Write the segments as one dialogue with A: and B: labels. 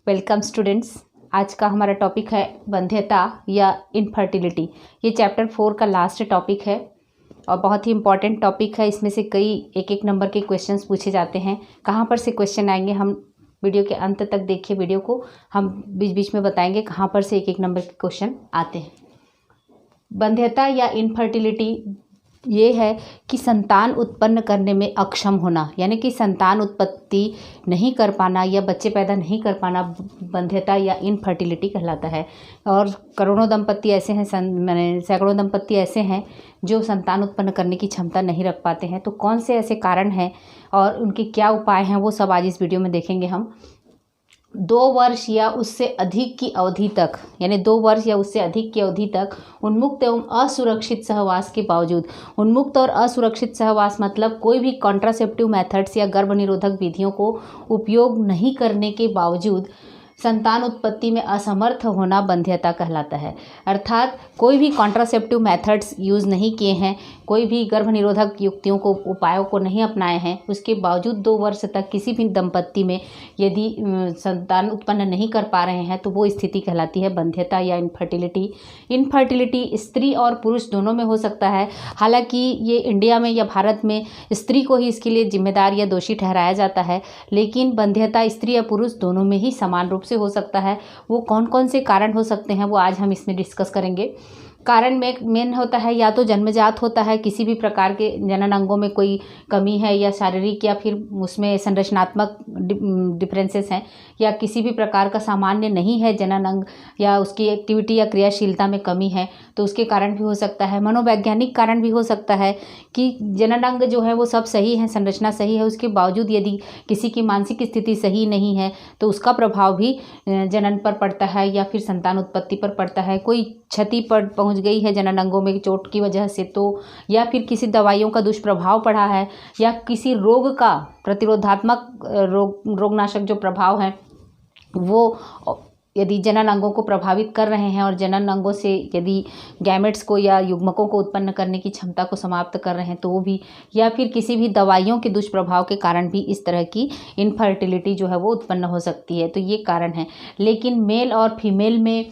A: Welcome students. आज का हमारा टॉपिक है वंध्यता या इनफर्टिलिटी। ये चैप्टर 4 का लास्ट टॉपिक है और बहुत ही इंपॉर्टेंट टॉपिक है। इसमें से कई एक नंबर के क्वेश्चंस पूछे जाते हैं। कहाँ पर से क्वेश्चन आएंगे, हम वीडियो के अंत तक देखिए। वीडियो को हम बीच बीच में बताएंगे कहाँ पर से एक नंबर के क्वेश्चन आते हैं। वंध्यता या इनफर्टिलिटी ये है कि संतान उत्पन्न करने में अक्षम होना, यानी कि संतान उत्पत्ति नहीं कर पाना या बच्चे पैदा नहीं कर पाना वंध्यता या इनफर्टिलिटी कहलाता है। और करोड़ों दंपत्ति ऐसे हैं, सैकड़ों दंपत्ति ऐसे हैं जो संतान उत्पन्न करने की क्षमता नहीं रख पाते हैं। तो कौन से ऐसे कारण हैं और उनके क्या उपाय हैं, वो सब आज इस वीडियो में देखेंगे हम। 2 वर्ष या उससे अधिक की अवधि तक, यानी 2 वर्ष या उससे अधिक की अवधि तक उन्मुक्त एवं असुरक्षित सहवास के बावजूद, उन्मुक्त और असुरक्षित सहवास मतलब कोई भी कॉन्ट्रासेप्टिव मेथड्स या गर्भ निरोधक विधियों को उपयोग नहीं करने के बावजूद संतान उत्पत्ति में असमर्थ होना वंध्यता कहलाता है। अर्थात कोई भी कॉन्ट्रासेप्टिव मेथड्स यूज़ नहीं किए हैं, कोई भी गर्भ निरोधक युक्तियों को, उपायों को नहीं अपनाए हैं, उसके बावजूद 2 वर्ष तक किसी भी दंपत्ति में यदि संतान उत्पन्न नहीं कर पा रहे हैं तो वो स्थिति कहलाती है वंध्यता या इनफर्टिलिटी। इनफर्टिलिटी स्त्री और पुरुष दोनों में हो सकता है। हालांकि ये इंडिया में या भारत में स्त्री को ही इसके लिए जिम्मेदार या दोषी ठहराया जाता है, लेकिन वंध्यता स्त्री या पुरुष दोनों में ही समान रूप से हो सकता है। वो कौन कौन से कारण हो सकते हैं वो आज हम इसमें डिस्कस करेंगे। कारण में मेन होता है या तो जन्मजात होता है, किसी भी प्रकार के जनन अंगों में कोई कमी है या शारीरिक या फिर उसमें संरचनात्मक डिफरेंसेस हैं, या किसी भी प्रकार का सामान्य नहीं है जनन अंग या उसकी एक्टिविटी या क्रियाशीलता में कमी है तो उसके कारण भी हो सकता है। मनोवैज्ञानिक कारण भी हो सकता है कि जनन अंग जो है वो सब सही है, संरचना सही है, उसके बावजूद यदि किसी की मानसिक स्थिति सही नहीं है तो उसका प्रभाव भी जनन पर पड़ता है या फिर संतान उत्पत्ति पर पड़ता है। कोई क्षति पर पहुंच गई है जनन अंगों में चोट की वजह से तो, या फिर किसी दवाइयों का दुष्प्रभाव पड़ा है, या किसी रोग का प्रतिरोधात्मक रोगनाशक जो प्रभाव है वो यदि जनन अंगों को प्रभावित कर रहे हैं और जनन अंगों से यदि गैमेट्स को या युग्मकों को उत्पन्न करने की क्षमता को समाप्त कर रहे हैं तो वो भी, या फिर किसी भी दवाइयों के दुष्प्रभाव के कारण भी इस तरह की इनफर्टिलिटी जो है वो उत्पन्न हो सकती है। तो ये कारण है। लेकिन मेल और फीमेल में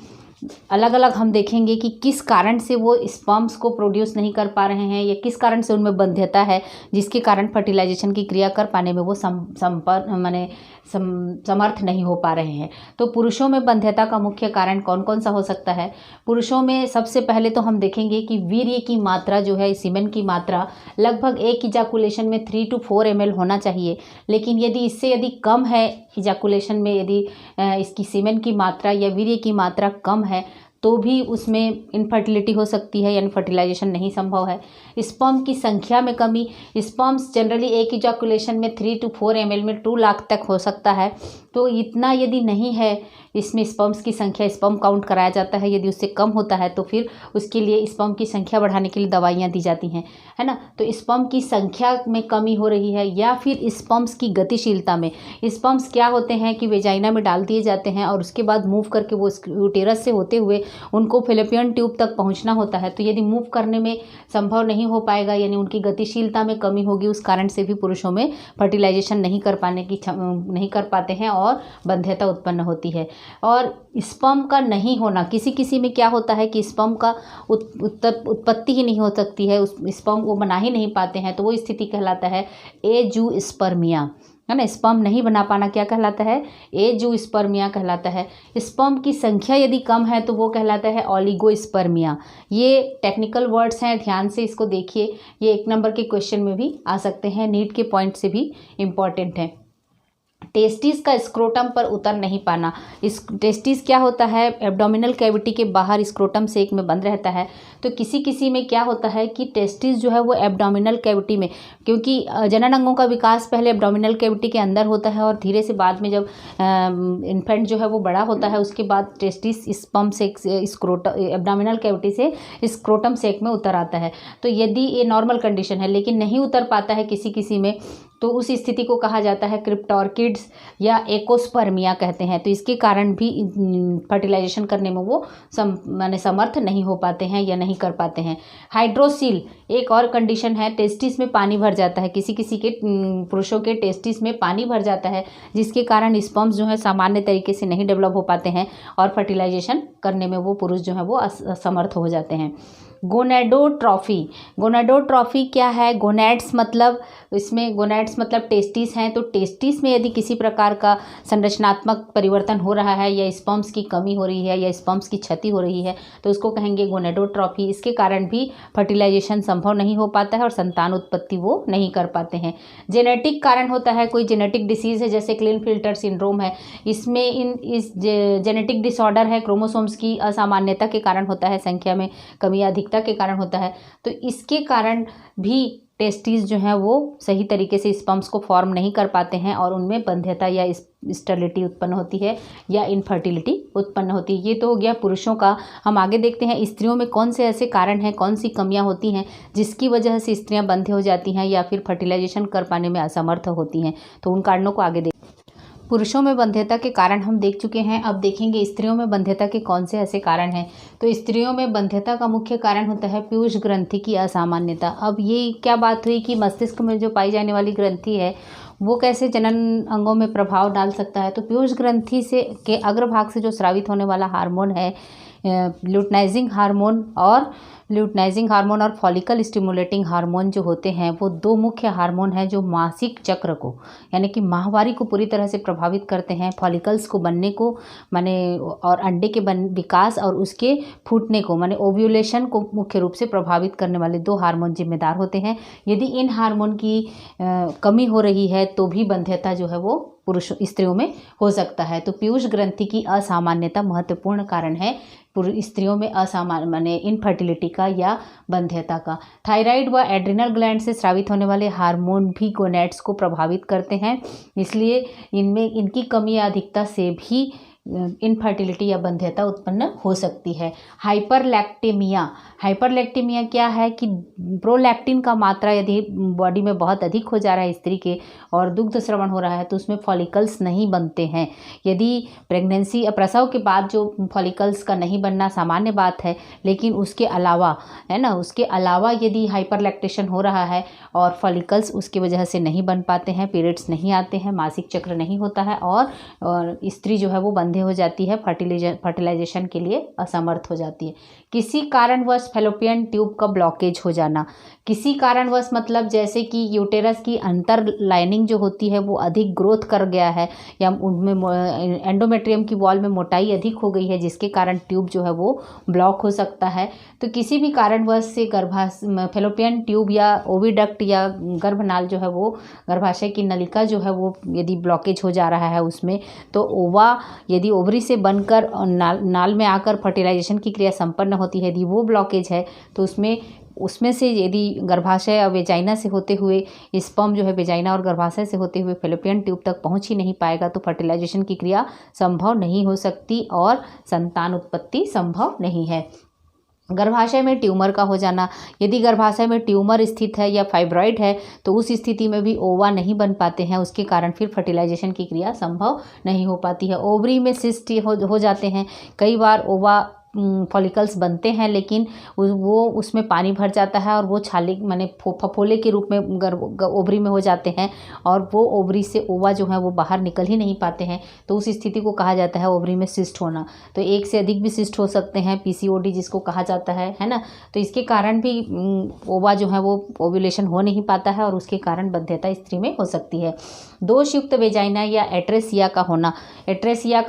A: अलग अलग हम देखेंगे कि किस कारण से वो स्पर्म्स को प्रोड्यूस नहीं कर पा रहे हैं या किस कारण से उनमें वंध्यता है जिसके कारण फर्टिलाइजेशन की क्रिया कर पाने में वो समर्थ नहीं हो पा रहे हैं। तो पुरुषों में वंध्यता का मुख्य कारण कौन कौन सा हो सकता है? पुरुषों में सबसे पहले तो हम देखेंगे कि वीर्य की मात्रा जो है, सीमेन की मात्रा लगभग एक इजाकुलेशन में 3 to 4 ml होना चाहिए। लेकिन यदि कम है इजाकुलेशन में, यदि इसकी सीमेन की मात्रा या वीर्य की मात्रा कम है तो भी उसमें इनफर्टिलिटी हो सकती है, यानी फर्टिलाइजेशन नहीं संभव है। स्पर्म की संख्या में कमी, स्पर्म्स जनरली एक इजाकुलेशन में 3 to 4 ml में 2 लाख तक हो सकता है। तो इतना यदि नहीं है इसमें स्पर्म्स की संख्या, स्पर्म काउंट कराया जाता है, यदि उससे कम होता है तो फिर उसके लिए स्पर्म की संख्या बढ़ाने के लिए दवाइयाँ दी जाती हैं, है ना। तो स्पर्म की संख्या में कमी हो रही है, या फिर स्पर्म्स की गतिशीलता में। स्पर्म्स क्या होते हैं कि वेजाइना में डाल दिए जाते हैं और उसके बाद मूव करके वो यूटेरस से होते हुए उनको फेलोपियन ट्यूब तक पहुंचना होता है। तो यदि मूव करने में संभव नहीं हो पाएगा, यानी उनकी गतिशीलता में कमी होगी, उस कारण से भी पुरुषों में फर्टिलाइजेशन नहीं कर पाते हैं और वंध्यता उत्पन्न होती है। और स्पर्म का नहीं होना, किसी किसी में क्या होता है कि स्पर्म का उत्पत्ति ही नहीं हो सकती है, उस स्पर्म वो बना ही नहीं पाते हैं, तो वो स्थिति कहलाता है एजूस्पर्मिया, है ना। स्पर्म नहीं बना पाना क्या कहलाता है? एजूस्पर्मिया कहलाता है। स्पर्म की संख्या यदि कम है तो वो कहलाता है ओलिगोस्पर्मिया। ये टेक्निकल वर्ड्स हैं, ध्यान से इसको देखिए, ये 1 नंबर के क्वेश्चन में भी आ सकते हैं, नीट के पॉइंट से भी इम्पॉर्टेंट है। टेस्टिस का स्क्रोटम पर उतर नहीं पाना। इस टेस्टिस क्या होता है? एब्डोमिनल कैविटी के बाहर स्क्रोटम सेक में बंद रहता है। तो किसी किसी में क्या होता है कि टेस्टिस जो है वो एब्डोमिनल कैविटी में, क्योंकि जनन अंगों का विकास पहले एब्डोमिनल कैविटी के अंदर होता है और धीरे से बाद में जब इन्फेंट जो है वो बड़ा होता है उसके बाद टेस्टिस स्पर्म सेक एब्डोमिनल कैविटी से स्क्रोटम सेक में उतर आता है। तो यदि ये नॉर्मल कंडीशन है लेकिन नहीं उतर पाता है किसी किसी में, तो उस स्थिति को कहा जाता है क्रिप्टोर्किड्स या एकोस्पर्मिया कहते हैं। तो इसके कारण भी फर्टिलाइजेशन करने में वो माने समर्थ नहीं हो पाते हैं या नहीं कर पाते हैं। हाइड्रोसील एक और कंडीशन है, टेस्टिस में पानी भर जाता है, किसी किसी के पुरुषों के टेस्टिस में पानी भर जाता है, जिसके कारण स्पर्म्स जो है सामान्य तरीके से नहीं डेवलप हो पाते हैं और फर्टिलाइजेशन करने में वो पुरुष जो है वो असमर्थ हो जाते हैं। गोनेडोट्रॉफी, गोनेडोट्रॉफी क्या है? गोनेड्स मतलब, इसमें गोनेड्स मतलब टेस्टिस हैं, तो टेस्टिस में यदि किसी प्रकार का संरचनात्मक परिवर्तन हो रहा है या स्पर्म्स की कमी हो रही है या स्पर्म्स की क्षति हो रही है तो उसको कहेंगे गोनेडोट्रॉफी। इसके कारण भी फर्टिलाइजेशन संभव नहीं हो पाता है और संतान उत्पत्ति वो नहीं कर पाते हैं। जेनेटिक कारण होता है, कोई जेनेटिक डिसीज़ है जैसे क्लिनफिल्टर सिंड्रोम है, इसमें इस जेनेटिक डिसऑर्डर है, क्रोमोसोम्स की असामान्यता के कारण होता है, संख्या में कमी या अधिकता के कारण होता है। तो इसके कारण भी टेस्टिस जो हैं वो सही तरीके से स्पर्म्स को फॉर्म नहीं कर पाते हैं और उनमें बंध्यता या स्टेरिलिटी उत्पन्न होती है या इनफर्टिलिटी उत्पन्न होती है। ये तो हो गया पुरुषों का। हम आगे देखते हैं स्त्रियों में कौन से ऐसे कारण हैं, कौन सी कमियां होती हैं जिसकी वजह से स्त्रियां बंध्य हो जाती हैं या फिर फर्टिलाइजेशन कर पाने में असमर्थ होती हैं। तो उन कारणों को आगे पुरुषों में बंध्यता के कारण हम देख चुके हैं। अब देखेंगे स्त्रियों में बंध्यता के कौन से ऐसे कारण हैं। तो स्त्रियों में बंध्यता का मुख्य कारण होता है पीयूष ग्रंथि की असामान्यता। अब ये क्या बात हुई कि मस्तिष्क में जो पाई जाने वाली ग्रंथि है वो कैसे जनन अंगों में प्रभाव डाल सकता है। तो पीयूष ग्रंथि से के अग्रभाग से जो स्रावित होने वाला हार्मोन है ल्यूटनाइजिंग हार्मोन और फॉलिकल स्टिमुलेटिंग हार्मोन जो होते हैं वो दो मुख्य हार्मोन हैं जो मासिक चक्र को यानी कि माहवारी को पूरी तरह से प्रभावित करते हैं। फॉलिकल्स को बनने को माने और अंडे के विकास और उसके फूटने को माने ओव्यूलेशन को मुख्य रूप से प्रभावित करने वाले दो हार्मोन जिम्मेदार होते हैं। यदि इन हार्मोन की कमी हो रही है तो भी बंध्यता जो है वो पुरुष स्त्रियों में हो सकता है। तो पीयूष ग्रंथि की असामान्यता महत्वपूर्ण कारण है स्त्रियों में असामान्य माने इनफर्टिलिटी का या बंध्यता का। थायराइड व एड्रिनल ग्लैंड से स्रावित होने वाले हार्मोन भी गोनेड्स को प्रभावित करते हैं, इसलिए इनमें इनकी कमी या अधिकता से भी इनफर्टिलिटी या बंध्यता उत्पन्न हो सकती है। हाइपरलैक्टेमिया क्या है कि प्रोलैक्टिन का मात्रा यदि बॉडी में बहुत अधिक हो जा रहा है स्त्री के और दुग्ध स्रवण हो रहा है तो उसमें फॉलिकल्स नहीं बनते हैं। यदि प्रेगनेंसी प्रसव के बाद जो फॉलिकल्स का नहीं बनना सामान्य बात है, लेकिन उसके अलावा है ना, उसके अलावा यदि हाइपरलैक्टेशन हो रहा है और फॉलिकल्स उसकी वजह से नहीं बन पाते हैं, पीरियड्स नहीं आते हैं, मासिक चक्र नहीं होता है और स्त्री जो है वो बंध्य हो जाती है, फर्टिलाइजेशन के लिए असमर्थ हो जाती है। किसी कारणवश फैलोपियन ट्यूब का ब्लॉकेज हो जाना, किसी कारणवश मतलब जैसे कि यूटेरस की अंतर लाइनिंग जो होती है वो अधिक ग्रोथ कर गया है या उनमें एंडोमेट्रियम की वॉल में मोटाई अधिक हो गई है जिसके कारण ट्यूब जो है वो ब्लॉक हो सकता है। तो किसी भी कारणवश से फैलोपियन ट्यूब या ओविडक्ट या गर्भनाल जो है वो गर्भाशय की नलिका जो है वो यदि ब्लॉकेज हो जा रहा है उसमें, तो ओवा यदि ओवरी से बनकर नाल में आकर फर्टिलाइजेशन की क्रिया संपन्न होती है, यदि वो ब्लॉकेज है तो उसमें से यदि गर्भाशय और वेजाइना से होते हुए स्पर्म जो है वेजाइना और गर्भाशय से होते हुए फैलोपियन ट्यूब तक पहुंच ही नहीं पाएगा तो फर्टिलाइजेशन की क्रिया संभव नहीं हो सकती और संतान उत्पत्ति संभव नहीं है। गर्भाशय में ट्यूमर का हो जाना, यदि गर्भाशय में ट्यूमर स्थित है या फाइब्रॉइड है तो उस स्थिति में भी ओवा नहीं बन पाते हैं, उसके कारण फिर फर्टिलाइजेशन की क्रिया संभव नहीं हो पाती है। ओवरी में सिस्ट हो जाते हैं, कई बार ओवा फॉलिकल्स बनते हैं लेकिन वो उसमें पानी भर जाता है और वो छाले माने फफोले के रूप में ओवरी में हो जाते हैं और वो ओवरी से ओवा जो है वो बाहर निकल ही नहीं पाते हैं, तो उस स्थिति को कहा जाता है ओवरी में सिस्ट होना। तो एक से अधिक भी सिस्ट हो सकते हैं, पीसीओडी जिसको कहा जाता है ना। तो इसके कारण भी ओवा जो है वो ओव्यूलेशन हो नहीं पाता है और उसके कारण बंध्यता स्त्री में हो सकती है। दोषयुक्त वेजाइना या एट्रेसिया का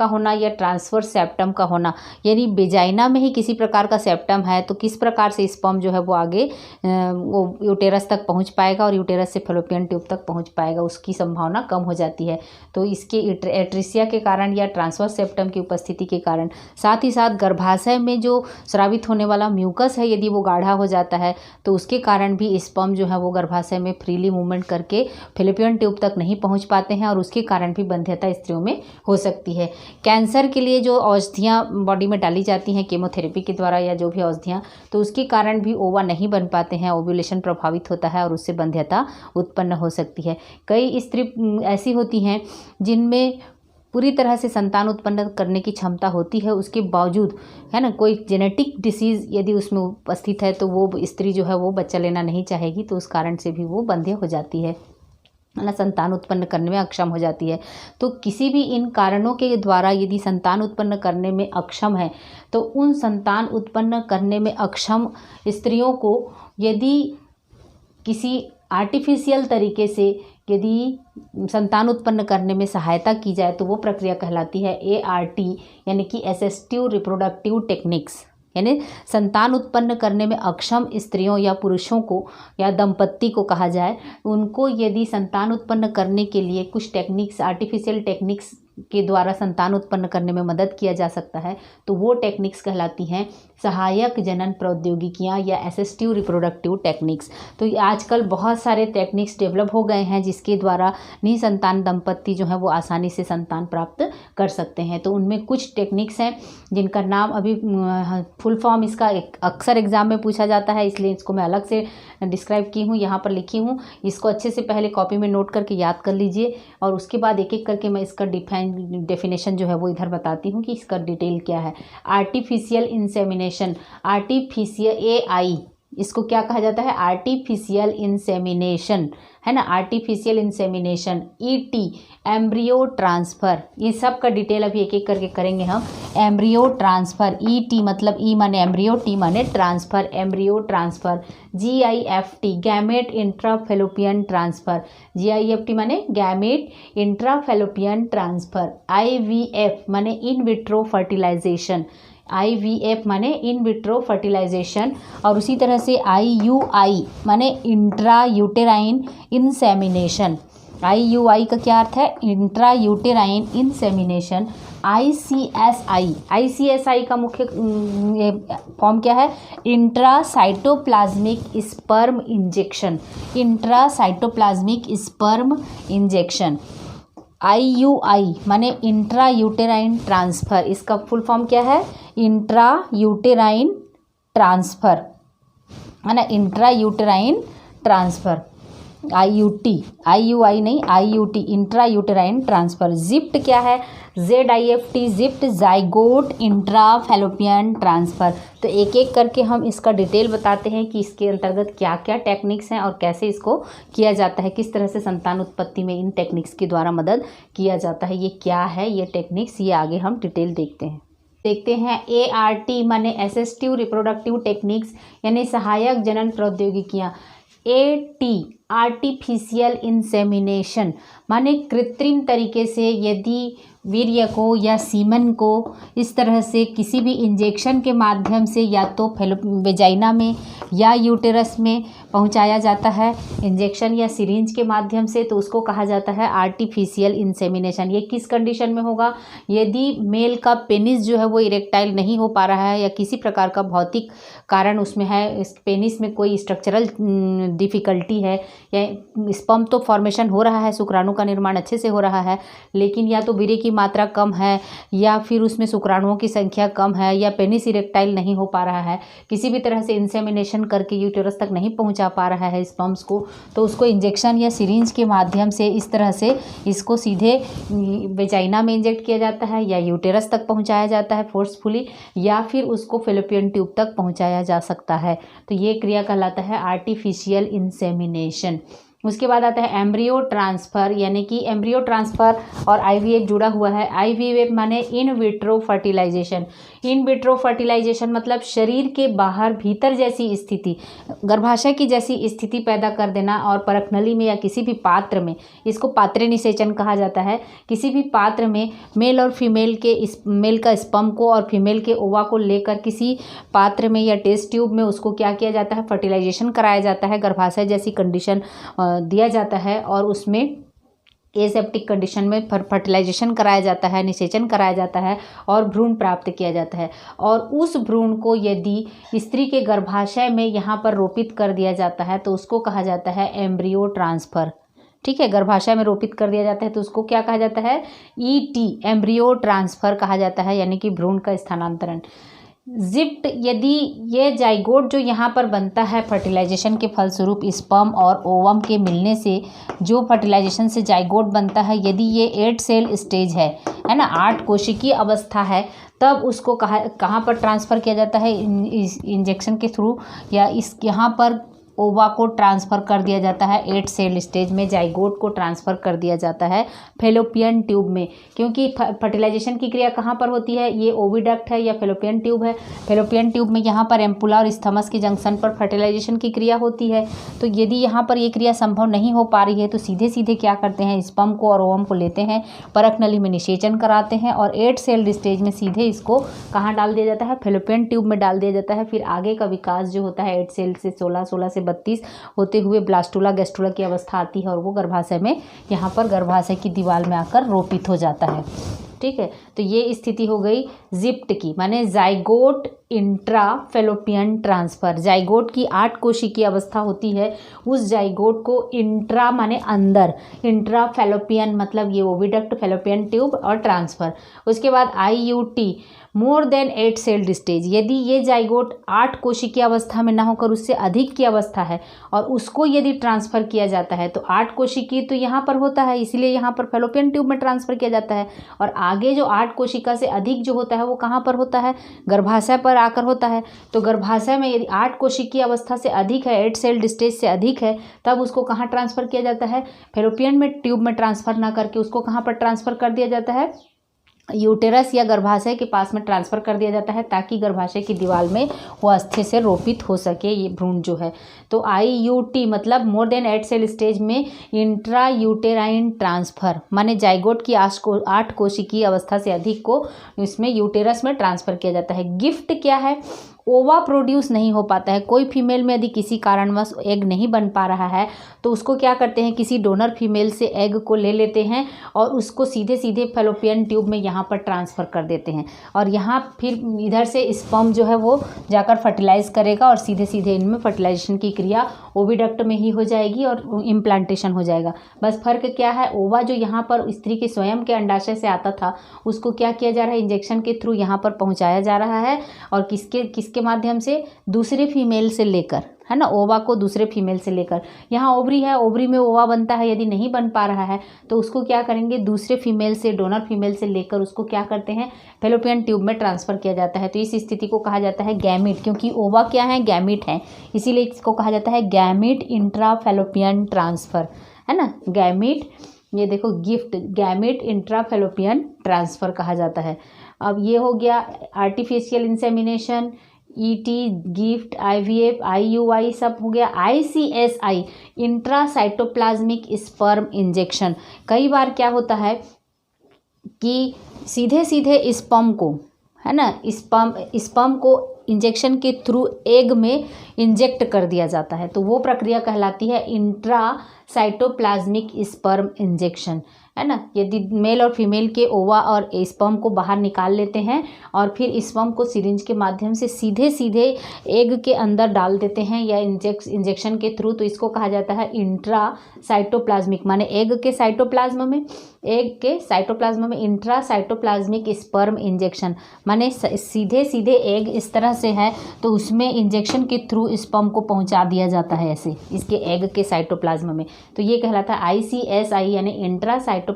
A: होना या ट्रांसवर्स सेप्टम का होना, यानी वेजाइना में ही किसी प्रकार का सेप्टम है तो किस प्रकार से स्पर्म जो है वो आगे वो यूटेरस तक पहुंच पाएगा और यूटेरस से फैलोपियन ट्यूब तक पहुंच पाएगा, उसकी संभावना कम हो जाती है। तो इसके एट्रेसिया के कारण या ट्रांसवर्स सेप्टम की उपस्थिति के कारण, साथ ही साथ गर्भाशय में जो स्रावित होने वाला म्यूकस है यदि वो गाढ़ा हो जाता है तो उसके कारण भी स्पर्म जो है वो गर्भाशय में फ्रीली मूवमेंट करके फैलोपियन ट्यूब तक नहीं पहुंच पाते हैं और उसके कारण भी बंध्यता स्त्रियों में हो सकती है। कैंसर के लिए जो औषधियाँ बॉडी में डाली जाती हैं केमोथेरेपी के द्वारा या जो भी औषधियाँ, तो उसके कारण भी ओवा नहीं बन पाते हैं, ओव्यूलेशन प्रभावित होता है और उससे बंध्यता उत्पन्न हो सकती है। कई स्त्री ऐसी होती हैं जिनमें पूरी तरह से संतान उत्पन्न करने की क्षमता होती है, उसके बावजूद है ना कोई जेनेटिक डिसीज़ यदि उसमें उपस्थित है तो वो स्त्री जो है वो बच्चा लेना नहीं चाहेगी, तो उस कारण से भी वो बंध्य हो जाती है ना, संतान उत्पन्न करने में अक्षम हो जाती है। तो किसी भी इन कारणों के द्वारा यदि संतान उत्पन्न करने में अक्षम है, तो उन संतान उत्पन्न करने में अक्षम स्त्रियों को यदि किसी आर्टिफिशियल तरीके से यदि संतान उत्पन्न करने में सहायता की जाए तो वो प्रक्रिया कहलाती है ART, यानी कि असिस्टिव रिप्रोडक्टिव टेक्निक्स। यानी संतान उत्पन्न करने में अक्षम स्त्रियों या पुरुषों को या दंपत्ति को कहा जाए, उनको यदि संतान उत्पन्न करने के लिए कुछ टेक्निक्स, आर्टिफिशियल टेक्निक्स के द्वारा संतान उत्पन्न करने में मदद किया जा सकता है, तो वो टेक्निक्स कहलाती हैं सहायक जनन प्रौद्योगिकियां या असिस्टिव रिप्रोडक्टिव टेक्निक्स। तो आजकल बहुत सारे टेक्निक्स डेवलप हो गए हैं जिसके द्वारा निसंतान दंपत्ति जो है वो आसानी से संतान प्राप्त कर सकते हैं। तो उनमें कुछ टेक्निक्स हैं जिनका नाम अभी फुल फॉर्म इसका अक्सर एग्जाम में पूछा जाता है, इसलिए इसको मैं अलग से डिस्क्राइब की हूँ, यहाँ पर लिखी हूँ। इसको अच्छे से पहले कॉपी में नोट करके याद कर लीजिए और उसके बाद एक एक करके मैं इसका डेफिनेशन जो है वो इधर बताती हूँ कि इसका डिटेल क्या है। आर्टिफिशियल इंसेमिनेशन, आर्टिफिशियल AI, इसको क्या कहा जाता है? आर्टिफिशियल इंसेमिनेशन, है ना, artificial insemination. ET, embryo transfer, ये सब का डिटेल अभी एक एक करके करेंगे हम। एम्ब्रियो ट्रांसफ़र, ET मतलब E माने एम्ब्रियो, T माने transfer, embryo transfer. GIFT, gamete intrafallopian transfer, GIFT माने गैमेट इंट्राफेलोपियन ट्रांसफ़र। IVF माने इन विट्रो फर्टिलाइजेशन, IVF माने इन विट्रो फर्टिलाइजेशन। और उसी तरह से IUI माने इंट्रा यूटेराइन इंसेमिनेशन। IUI का क्या अर्थ है? Intra uterine insemination. ICSI का मुख्य फॉर्म क्या है? Intra cytoplasmic sperm injection, intra cytoplasmic sperm injection. IUI माने इंट्रा यूटेराइन ट्रांसफ़र, इसका फुल फॉर्म क्या है? इंट्रा यूटेराइन ट्रांसफ़र, है ना, इंट्रा यूटेराइन ट्रांसफ़र। IUI नहीं, IUT, intra uterine transfer. ZIFT क्या है? ZIFT, ZIFT zygote intrafallopian transfer. तो एक एक करके हम इसका डिटेल बताते हैं कि इसके अंतर्गत क्या क्या टेक्निक्स हैं और कैसे इसको किया जाता है, किस तरह से संतान उत्पत्ति में इन टेक्निक्स के द्वारा मदद किया जाता है। ये क्या है ये टेक्निक्स, ये आगे हम डिटेल देखते हैं। ART माने असिस्टिव रिप्रोडक्टिव टेक्निक्स, यानी सहायक जनन प्रौद्योगिकियाँ। AT, आर्टिफिशियल इंसेमिनेशन माने कृत्रिम तरीके से यदि वीर्य को या सीमन को इस तरह से किसी भी इंजेक्शन के माध्यम से या तो वेजाइना में या यूटेरस में पहुंचाया जाता है, इंजेक्शन या सिरिंज के माध्यम से, तो उसको कहा जाता है आर्टिफिशियल इंसेमिनेशन। ये किस कंडीशन में होगा? यदि मेल का पेनिस जो है वो इरेक्टाइल नहीं हो पा रहा है या किसी प्रकार का भौतिक कारण उसमें है, इस पेनिस में कोई स्ट्रक्चरल डिफ़िकल्टी है या स्पर्म तो फॉर्मेशन हो रहा है, शुक्राणु का निर्माण अच्छे से हो रहा है, लेकिन या तो वीर्य की मात्रा कम है या फिर उसमें शुक्राणुओं की संख्या कम है या पेनिस इरेक्टाइल नहीं हो पा रहा है, किसी भी तरह से इंसेमिनेशन करके यूटेरस तक नहीं पहुंचा पा रहा है स्पर्म्स को, तो उसको इंजेक्शन या सिरिंज के माध्यम से इस तरह से इसको सीधे वेजाइना में इंजेक्ट किया जाता है या यूटेरस तक पहुंचाया जाता है फोर्सफुली, या फिर उसको फेलोपियन ट्यूब तक पहुंचाया जा सकता है। तो ये क्रिया कहलाता है आर्टिफिशियल इंसेमिनेशन। उसके बाद आता है एम्ब्रियो ट्रांसफ़र, यानी कि एम्ब्रियो ट्रांसफ़र और IVF जुड़ा हुआ है। IVF माने in vitro fertilisation. In vitro fertilisation मतलब शरीर के बाहर भीतर जैसी स्थिति, गर्भाशय की जैसी स्थिति पैदा कर देना और परखनली में या किसी भी पात्र में, इसको पात्र निषेचन कहा जाता है, किसी भी पात्र में मेल और फीमेल के मेल का स्पर्म को और फीमेल के ओवा को लेकर किसी पात्र में या टेस्ट ट्यूब में उसको क्या किया जाता है? फर्टिलाइजेशन कराया जाता है, गर्भाशय जैसी कंडीशन दिया जाता है और उसमें एसेप्टिक कंडीशन में फर्टिलाइजेशन कराया जाता है, निषेचन कराया जाता है और भ्रूण प्राप्त किया जाता है। और उस भ्रूण को यदि स्त्री के गर्भाशय में यहाँ पर रोपित कर दिया जाता है तो उसको कहा जाता है एम्ब्रियो ट्रांसफ़र। ठीक है, गर्भाशय में रोपित कर दिया जाता है तो उसको क्या कहा जाता है? ET, एम्ब्रियो ट्रांसफ़र कहा जाता है, यानी कि भ्रूण का स्थानांतरण। जिप्ट, यदि ये जाइगोट जो यहाँ पर बनता है फर्टिलाइजेशन के फलस्वरूप स्पर्म और ओवम के मिलने से जो फर्टिलाइजेशन से जाइगोट बनता है, यदि ये 8 सेल स्टेज है ना, 8 कोशिकीय अवस्था है, तब उसको कहाँ पर ट्रांसफ़र किया जाता है, इंजेक्शन के थ्रू, या इस यहाँ पर ओवा को ट्रांसफ़र कर दिया जाता है। 8 सेल स्टेज में जाइगोट को ट्रांसफ़र कर दिया जाता है फेलोपियन ट्यूब में, क्योंकि फर्टिलाइजेशन की क्रिया कहाँ पर होती है, ये ओविडक्ट है या फेलोपियन ट्यूब है। फेलोपियन ट्यूब में यहाँ पर एम्पुला और स्थमस के जंक्शन पर फर्टिलाइजेशन की क्रिया होती है। तो यदि यहाँ पर ये क्रिया संभव नहीं हो पा रही है तो सीधे सीधे क्या करते हैं, स्पर्म को और ओवम को लेते हैं, परक नली में निषेचन कराते हैं और 8 सेल स्टेज में सीधे इसको कहाँ डाल दिया जाता है, फेलोपियन ट्यूब में डाल दिया जाता है। फिर आगे का विकास जो होता है 8 सेल से 16, 16 से 32 होते हुए ब्लास्टुला गैस्ट्रुला की अवस्था आती है और वो गर्भाशय में, यहाँ पर गर्भाशय की दीवार में आकर रोपित हो जाता है। ठीक है, तो ये स्थिति हो गई जिप्ट की, माने zygote intra fallopian transfer. Zygote की 8 कोशिकीय अवस्था होती है, उस जाइगोट को इंट्रा माने अंदर, इंट्रा फेलोपियन मतलब ये ओविडक्ट, फेलोपियन ट्यूब और ट्रांसफर। उसके बाद IUT more than 8 sailed stage, यदि ये जाइगोट 8 कोशिकीय अवस्था में ना होकर उससे अधिक की अवस्था है और उसको यदि ट्रांसफ़र किया जाता है, तो 8 कोशिकीय तो यहाँ पर होता है, इसलिए यहाँ पर फेलोपियन ट्यूब में ट्रांसफ़र किया जाता है, और आगे जो 8 कोशिका से अधिक जो होता है वो कहाँ पर होता है, गर्भाशय पर आकर होता है। तो गर्भाशय में यदि 8 कोशिकीय अवस्था से अधिक है, 8 सेल्ड स्टेज से अधिक है, तब उसको कहाँ ट्रांसफ़र किया जाता है, फेलोपियन में ट्यूब में ट्रांसफ़र ना करके उसको कहाँ पर ट्रांसफ़र कर दिया जाता है, यूटेरस या गर्भाशय के पास में ट्रांसफ़र कर दिया जाता है, ताकि गर्भाशय की दीवार में वो अस्थिर से रोपित हो सके ये भ्रूण जो है। तो IUT मतलब मोर देन 8 सेल स्टेज में इंट्रा यूटेराइन ट्रांसफ़र, माने जाइगोट की 8 कोशिकीय अवस्था से अधिक को इसमें यूटेरस में ट्रांसफ़र किया जाता है। गिफ्ट क्या है, ओवा प्रोड्यूस नहीं हो पाता है, कोई फीमेल में यदि किसी कारणवश एग नहीं बन पा रहा है तो उसको क्या करते हैं, किसी डोनर फीमेल से एग को ले लेते हैं और उसको सीधे सीधे फेलोपियन ट्यूब में यहाँ पर ट्रांसफ़र कर देते हैं, और यहाँ फिर इधर से स्पर्म जो है वो जाकर फर्टिलाइज़ करेगा और सीधे सीधे इनमें फर्टिलाइजेशन की क्रिया ओविडक्ट में ही हो जाएगी और इम्प्लांटेशन हो जाएगा। बस फ़र्क क्या है, ओवा जो यहाँ पर स्त्री के स्वयं के अंडाशय से आता था उसको क्या किया जा रहा है, इंजेक्शन के थ्रू यहाँ पर पहुँचाया जा रहा है, और किसके माध्यम से, दूसरे फीमेल से लेकर, है ना, ओवा को दूसरे फीमेल से लेकर। यहाँ ओवरी है, ओवरी में ओवा बनता है, यदि नहीं बन पा रहा है तो उसको क्या करेंगे, दूसरे फीमेल से, डोनर फीमेल से लेकर उसको क्या करते हैं, फेलोपियन ट्यूब में ट्रांसफ़र किया जाता है। तो इस स्थिति को कहा जाता है गैमीट, क्योंकि ओवा क्या है, गैमीट है, इसीलिए इसको कहा जाता है गैमीट इंट्रा फेलोपियन ट्रांसफ़र, है ना, गैमीट। ये देखो gift, gamete intra fallopian transfer कहा जाता है। अब ये हो गया artificial insemination, ET, gift, IVF, IUI सब हो गया। ICSI इंट्रासाइटोप्लाज्मिक स्पर्म इंजेक्शन, कई बार क्या होता है कि सीधे सीधे स्पर्म को, है ना, स्पर्म को इंजेक्शन के थ्रू एग में इंजेक्ट कर दिया जाता है, तो वो प्रक्रिया कहलाती है इंट्रासाइटोप्लाज्मिक स्पर्म इंजेक्शन, है ना। यदि मेल और फीमेल के ओवा और स्पर्म को बाहर निकाल लेते हैं और फिर स्पर्म को सिरिंज के माध्यम से सीधे सीधे एग के अंदर डाल देते हैं या इंजेक्शन के थ्रू, तो इसको कहा जाता है इंट्रासाइटोप्लाज्मिक, माने एग के साइटोप्लाज्म में इंट्रासाइटोप्लाज्मिक स्पर्म इंजेक्शन, माने सीधे सीधे एग इस तरह से है तो उसमें इंजेक्शन के थ्रू स्पर्म को पहुंचा दिया जाता है ऐसे इसके एग के साइटोप्लाज्म में, तो ये कहलाता है ICSI यानी इंट्रासाइटोप्लाज्मिक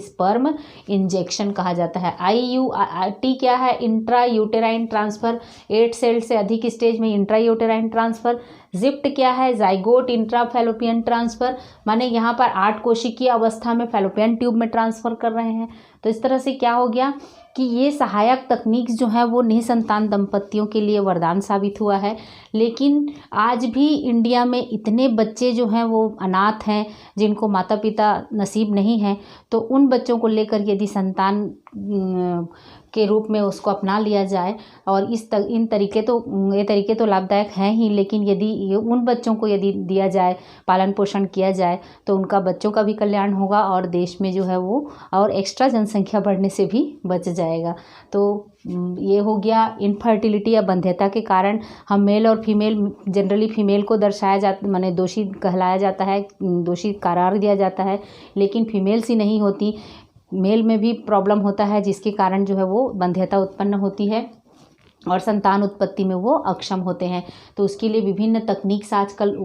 A: स्पर्म इंजेक्शन कहा जाता है। IUT क्या है, इंट्रा यूटेराइन ट्रांसफ़र, 8 सेल से अधिक स्टेज में इंट्रा यूटेराइन ट्रांसफ़र। जिप्ट क्या है, जाइगोट इंट्रा फेलोपियन ट्रांसफ़र, माने यहाँ पर 8 कोशिकीय अवस्था में फेलोपियन ट्यूब में ट्रांसफ़र कर रहे हैं। तो इस तरह से क्या हो गया कि ये सहायक तकनीक जो है वो निसंतान दंपतियों के लिए वरदान साबित हुआ है, लेकिन आज भी इंडिया में इतने बच्चे जो हैं वो अनाथ हैं, जिनको माता पिता नसीब नहीं है, तो उन बच्चों को लेकर यदि संतान के रूप में उसको अपना लिया जाए और ये तरीके तो लाभदायक हैं ही, लेकिन यदि उन बच्चों को यदि दिया जाए, पालन पोषण किया जाए, तो उनका बच्चों का भी कल्याण होगा और देश में जो है वो और एक्स्ट्रा जनसंख्या बढ़ने से भी बच जाएगा। तो ये हो गया इनफर्टिलिटी या बंध्यता के कारण हम मेल और फीमेल, जनरली फीमेल को दर्शाया जाता, माने दोषी कहलाया जाता है, दोषी करार दिया जाता है, लेकिन फीमेल्स ही नहीं होती, मेल में भी प्रॉब्लम होता है जिसके कारण जो है वो बंध्यता उत्पन्न होती है। और संतान उत्पत्ति में वो अक्षम होते हैं। तो उसके लिए विभिन्न तकनीक्स आजकल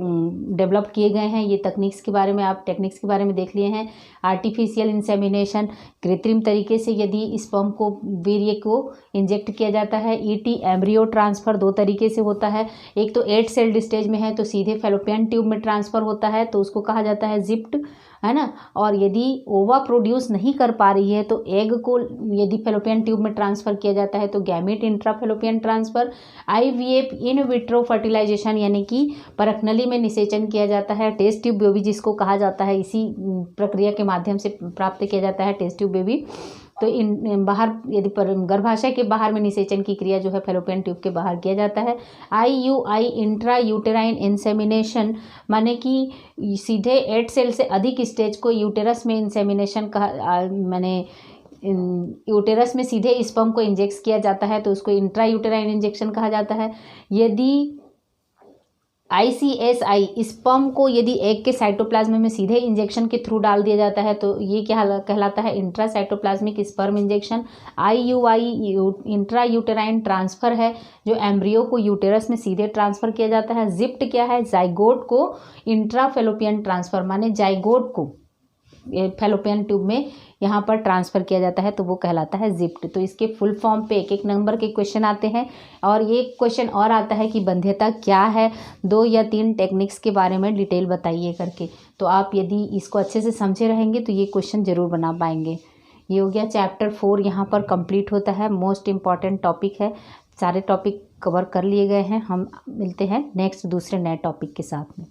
A: डेवलप किए गए हैं। ये टेक्निक्स के बारे में देख लिए हैं। आर्टिफिशियल इंसेमिनेशन, कृत्रिम तरीके से यदि स्पर्म को, वीर्य को इंजेक्ट किया जाता है। ईटी, एम्ब्रियो ट्रांसफ़र 2 तरीके से होता है। एक तो 8 सेल्ड स्टेज में है तो सीधे फैलोपियन ट्यूब में ट्रांसफ़र होता है, तो उसको कहा जाता है जिप्ट, है ना। और यदि ओवा प्रोड्यूस नहीं कर पा रही है तो एग को यदि फैलोपियन ट्यूब में ट्रांसफ़र किया जाता है तो gamete intrafallopian transfer. IVF, in vitro fertilization, यानी कि परखनली में निषेचन किया जाता है। टेस्ट ट्यूब बेबी जिसको कहा जाता है, इसी प्रक्रिया के माध्यम से प्राप्त किया जाता है टेस्ट ट्यूब बेबी। तो इन बाहर यदि गर्भाशय के बाहर में निषेचन की क्रिया जो है फैलोपियन ट्यूब के बाहर किया जाता है। आईयूआई, इंट्रा यूटेराइन इंसेमिनेशन, माने कि सीधे 8 सेल से अधिक स्टेज को यूटेरस में इंसेमिनेशन कहा, माने यूटेरस में सीधे स्पर्म को इंजेक्ट किया जाता है तो उसको इंट्रा यूटेराइन इंजेक्शन कहा जाता है। यदि ICSI, स्पर्म को यदि एग के साइटोप्लाज्म में सीधे इंजेक्शन के थ्रू डाल दिया जाता है तो ये क्या कहलाता है, intra cytoplasmic sperm injection. IUI, intra uterine transfer है, जो एम्ब्रियो को यूटेरस में सीधे ट्रांसफ़र किया जाता है। जिप्ट क्या है, जाइगोट को इंट्रा फैलोपियन ट्रांसफ़र, माने जाइगोट को फैलोपियन ट्यूब में यहाँ पर ट्रांसफ़र किया जाता है तो वो कहलाता है जिप्ट। तो इसके फुल फॉर्म पे एक नंबर के क्वेश्चन आते हैं। और ये क्वेश्चन और आता है कि बंध्यता क्या है, 2 या 3 टेक्निक्स के बारे में डिटेल बताइए करके। तो आप यदि इसको अच्छे से समझे रहेंगे तो ये क्वेश्चन ज़रूर बना पाएंगे। ये हो गया चैप्टर 4, यहाँ पर कंप्लीट होता है। मोस्ट इम्पॉर्टेंट टॉपिक है, सारे टॉपिक कवर कर लिए गए हैं। हम मिलते हैं नेक्स्ट दूसरे नए टॉपिक के साथ में।